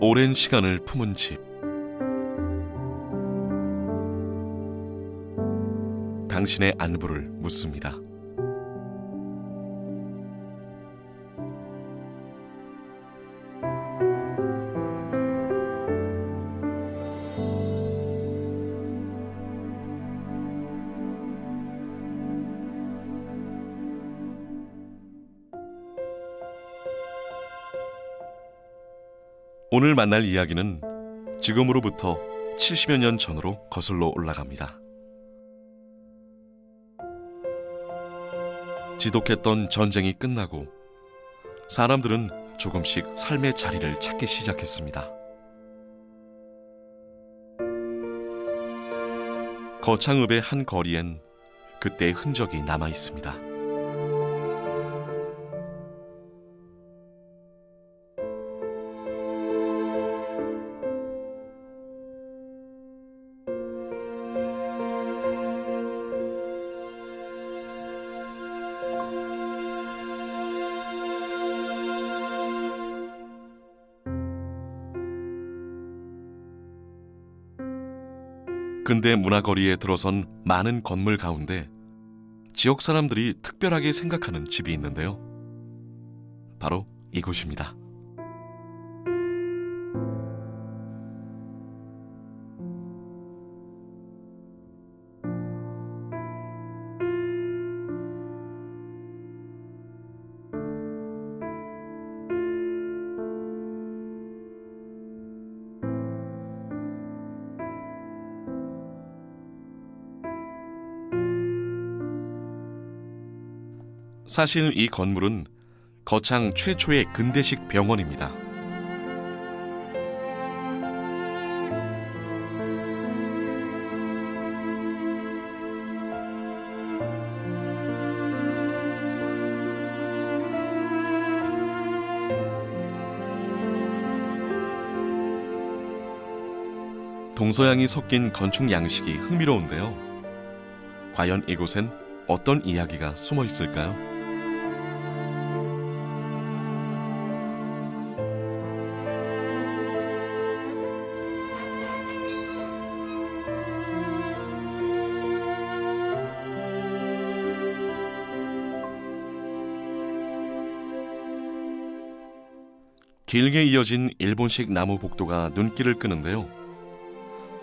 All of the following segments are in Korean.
오랜 시간을 품은 집. 당신의 안부를 묻습니다. 오늘 만날 이야기는 지금으로부터 70여 년 전으로 거슬러 올라갑니다. 지독했던 전쟁이 끝나고 사람들은 조금씩 삶의 자리를 찾기 시작했습니다. 거창읍의 한 거리엔 그때의 흔적이 남아 있습니다. 근대 문화거리에 들어선 많은 건물 가운데 지역 사람들이 특별하게 생각하는 집이 있는데요. 바로 이곳입니다. 사실 이 건물은 거창 최초의 근대식 병원입니다. 동서양이 섞인 건축 양식이 흥미로운데요. 과연 이곳엔 어떤 이야기가 숨어 있을까요? 길게 이어진 일본식 나무 복도가 눈길을 끄는데요.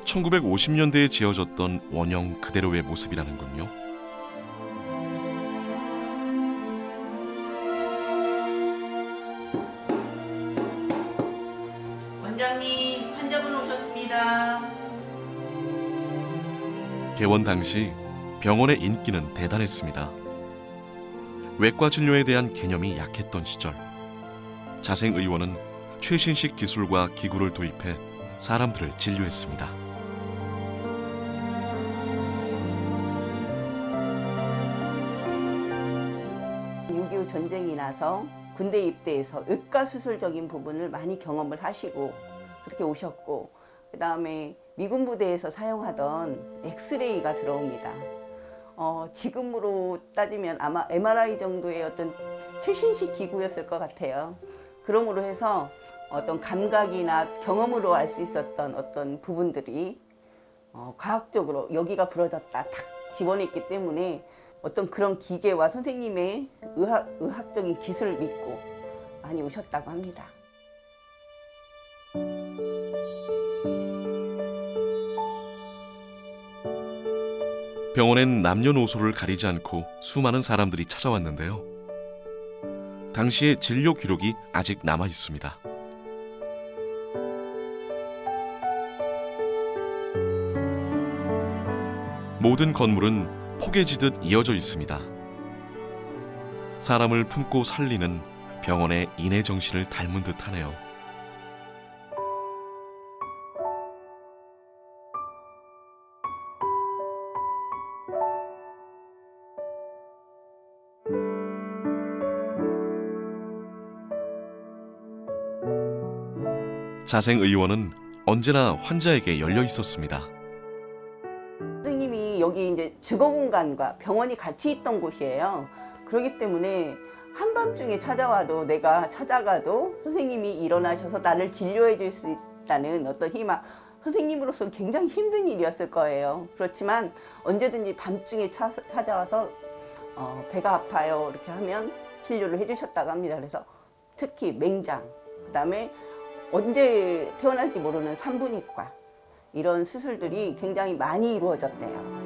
1950년대에 지어졌던 원형 그대로의 모습이라는군요. 원장님, 환자분 오셨습니다. 개원 당시 병원의 인기는 대단했습니다. 외과 진료에 대한 개념이 약했던 시절, 자생의원은 최신식 기술과 기구를 도입해 사람들을 진료했습니다. (6.25) 전쟁이 나서 군대 입대해서 외과 수술적인 부분을 많이 경험을 하시고 그렇게 오셨고, 그 다음에 미군 부대에서 사용하던 엑스레이가 들어옵니다. 지금으로 따지면 아마 MRI 정도의 어떤 최신식 기구였을 것 같아요. 그러므로 해서 어떤 감각이나 경험으로 알 수 있었던 어떤 부분들이 과학적으로 여기가 부러졌다 탁 집어냈기 때문에 어떤 그런 기계와 선생님의 의학적인 기술을 믿고 많이 오셨다고 합니다. 병원엔 남녀노소를 가리지 않고 수많은 사람들이 찾아왔는데요. 당시의 진료 기록이 아직 남아 있습니다. 모든 건물은 포개지듯 이어져 있습니다. 사람을 품고 살리는 병원의 인애 정신을 닮은 듯하네요. 자생의원은 언제나 환자에게 열려 있었습니다. 선생님이 여기 이제 주거 공간과 병원이 같이 있던 곳이에요. 그렇기 때문에 한밤중에 찾아와도 내가 찾아가도 선생님이 일어나셔서 나를 진료해 줄 수 있다는 어떤 희망, 선생님으로서 굉장히 힘든 일이었을 거예요. 그렇지만 언제든지 밤중에 찾아와서 배가 아파요 이렇게 하면 진료를 해주셨다고 합니다. 그래서 특히 맹장, 그다음에 언제 태어날지 모르는 산부인과 이런 수술들이 굉장히 많이 이루어졌대요.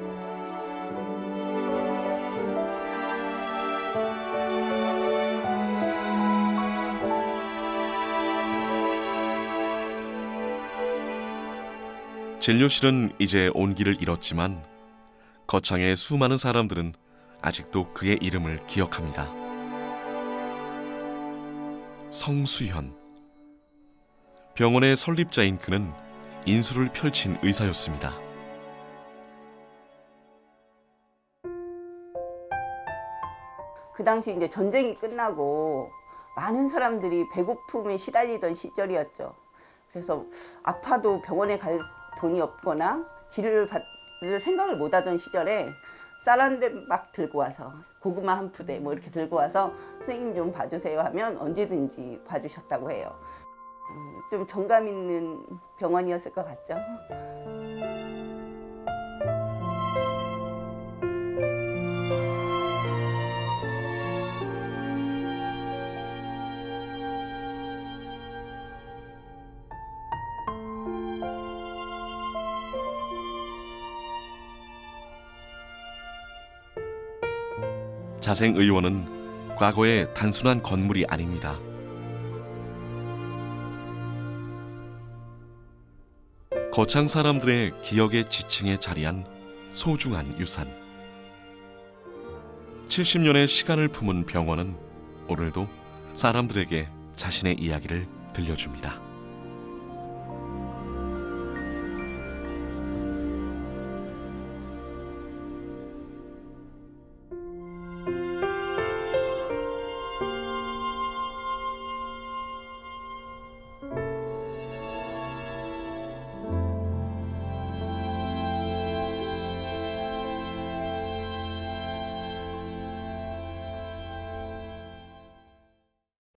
진료실은 이제 온기를 잃었지만 거창의 수많은 사람들은 아직도 그의 이름을 기억합니다. 성수현. 병원의 설립자인 그는 인수를 펼친 의사였습니다. 그 당시 이제 전쟁이 끝나고 많은 사람들이 배고픔에 시달리던 시절이었죠. 그래서 아파도 병원에 갈 돈이 없거나 치료를 받을 생각을 못 하던 시절에 쌀 한 대 막 들고 와서 고구마 한 푸대 뭐 이렇게 들고 와서 선생님 좀 봐주세요 하면 언제든지 봐주셨다고 해요. 좀 정감 있는 병원이었을 것 같죠. 자생의원은 과거의 단순한 건물이 아닙니다. 거창 사람들의 기억의 지층에 자리한 소중한 유산. 70년의 시간을 품은 병원은 오늘도 사람들에게 자신의 이야기를 들려줍니다.